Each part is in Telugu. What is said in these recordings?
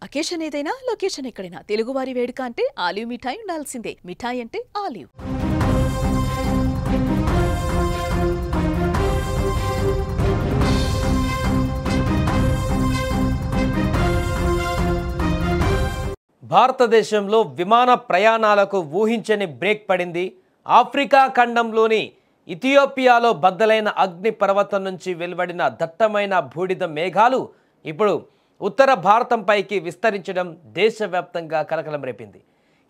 అకేషన్ ఏదైనా లొకేషన్ ఎక్కడైనా తెలుగువారి వేడుక అంటే ఆలివ్ మిఠాయి ఉండాల్సిందే. మిఠాయి అంటే ఆలివ్. భారతదేశంలో విమాన ప్రయాణాలకు ఊహించని బ్రేక్ పడింది. ఆఫ్రికా ఖండంలోని ఇథియోపియాలో బద్దలైన అగ్ని పర్వతం నుంచి వెలువడిన దట్టమైన బూడిద మేఘాలు ఇప్పుడు ఉత్తర భారతంపైకి విస్తరించడం దేశవ్యాప్తంగా కలకలం రేపింది.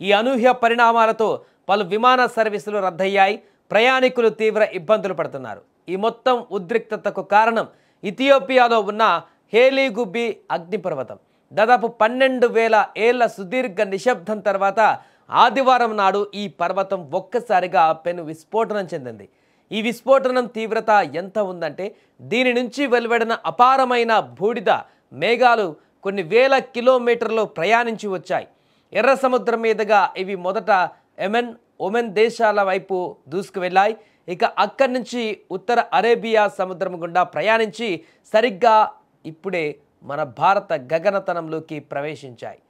ఈ అనూహ్య పరిణామాలతో పలు విమాన సర్వీసులు రద్దయ్యాయి. ప్రయాణికులు తీవ్ర ఇబ్బందులు పడుతున్నారు. ఈ మొత్తం ఉద్రిక్తతకు కారణం ఇథియోపియాలో ఉన్న హేలీగుబి అగ్నిపర్వతం. దాదాపు 12,000 ఏళ్ల సుదీర్ఘ నిశ్శబ్దం తర్వాత ఆదివారం నాడు ఈ పర్వతం ఒక్కసారిగా పెను విస్ఫోటనం చెందింది. ఈ విస్ఫోటనం తీవ్రత ఎంత ఉందంటే దీని నుంచి వెలువడిన అపారమైన బూడిద మేఘాలు కొన్ని వేల కిలోమీటర్లు ప్రయాణించి వచ్చాయి. ఎర్ర సముద్రం మీదుగా ఇవి మొదట ఒమెన్ దేశాల వైపు దూసుకువెళ్ళాయి. ఇక అక్కడి నుంచి ఉత్తర అరేబియా సముద్రం గుండా ప్రయాణించి సరిగ్గా ఇప్పుడే మన భారత గగనతలంలోకి ప్రవేశించాయి.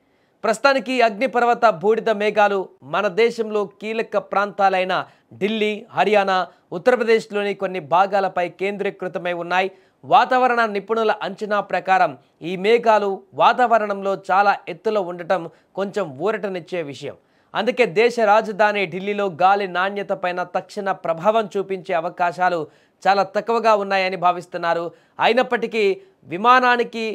ప్రస్తుతానికి అగ్నిపర్వత బూడిద మేఘాలు మన దేశంలో కీలక ప్రాంతాలైన ఢిల్లీ, హర్యానా, ఉత్తరప్రదేశ్లోని కొన్ని భాగాలపై కేంద్రీకృతమై ఉన్నాయి. వాతావరణ నిపుణుల అంచనా ప్రకారం ఈ మేఘాలు వాతావరణంలో చాలా ఎత్తులో ఉండటం కొంచెం ఊరటనిచ్చే విషయం. అందుకే దేశ రాజధాని ఢిల్లీలో గాలి నాణ్యత పైన తక్షణ ప్రభావం చూపించే అవకాశాలు చాలా తక్కువగా ఉన్నాయని భావిస్తున్నారు. అయినప్పటికీ విమానానికి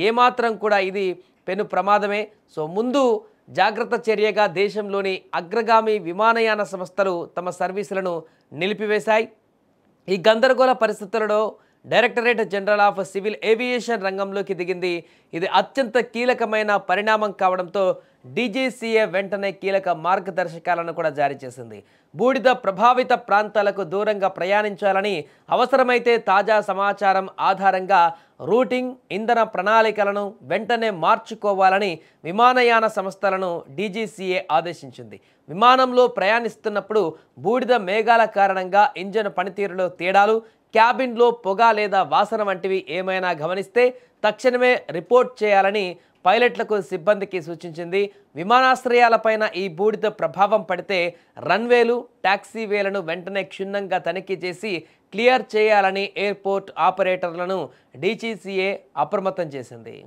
ఏమాత్రం కూడా ఇది పెను ప్రమాదమే. సో ముందు జాగ్రత్త చర్యగా దేశంలోని అగ్రగామి విమానయాన సంస్థలు తమ సర్వీసులను నిలిపివేశాయి. ఈ గందరగోళ పరిస్థితులలో directorate general of civil aviation రంగంలోకి దిగింది. ఇది అత్యంత కీలకమైన పరిణామం కావడంతో డీజీసీఏ వెంటనే కీలక మార్గదర్శకాలను కూడా జారీ చేసింది. బూడిద ప్రభావిత ప్రాంతాలకు దూరంగా ప్రయాణించాలని, అవసరమైతే తాజా సమాచారం ఆధారంగా రూటింగ్, ఇంధన ప్రణాళికలను వెంటనే మార్చుకోవాలని విమానయాన సంస్థలను డీజీసీఏ ఆదేశించింది. విమానంలో ప్రయాణిస్తున్నప్పుడు బూడిద మేఘాల కారణంగా ఇంజన్ పనితీరులో తేడాలు, క్యాబిన్లో పొగ లేదా వాసన వంటివి ఏమైనా గమనిస్తే తక్షణమే రిపోర్ట్ చేయాలని పైలట్లకు, సిబ్బందికి సూచించింది. విమానాశ్రయాలపైన ఈ బూడిద ప్రభావం పడితే రన్వేలు, టాక్సీవేలను వెంటనే క్షుణ్ణంగా తనిఖీ చేసి క్లియర్ చేయాలని ఎయిర్పోర్ట్ ఆపరేటర్లను డీజీసీఏ అప్రమత్తం చేసింది.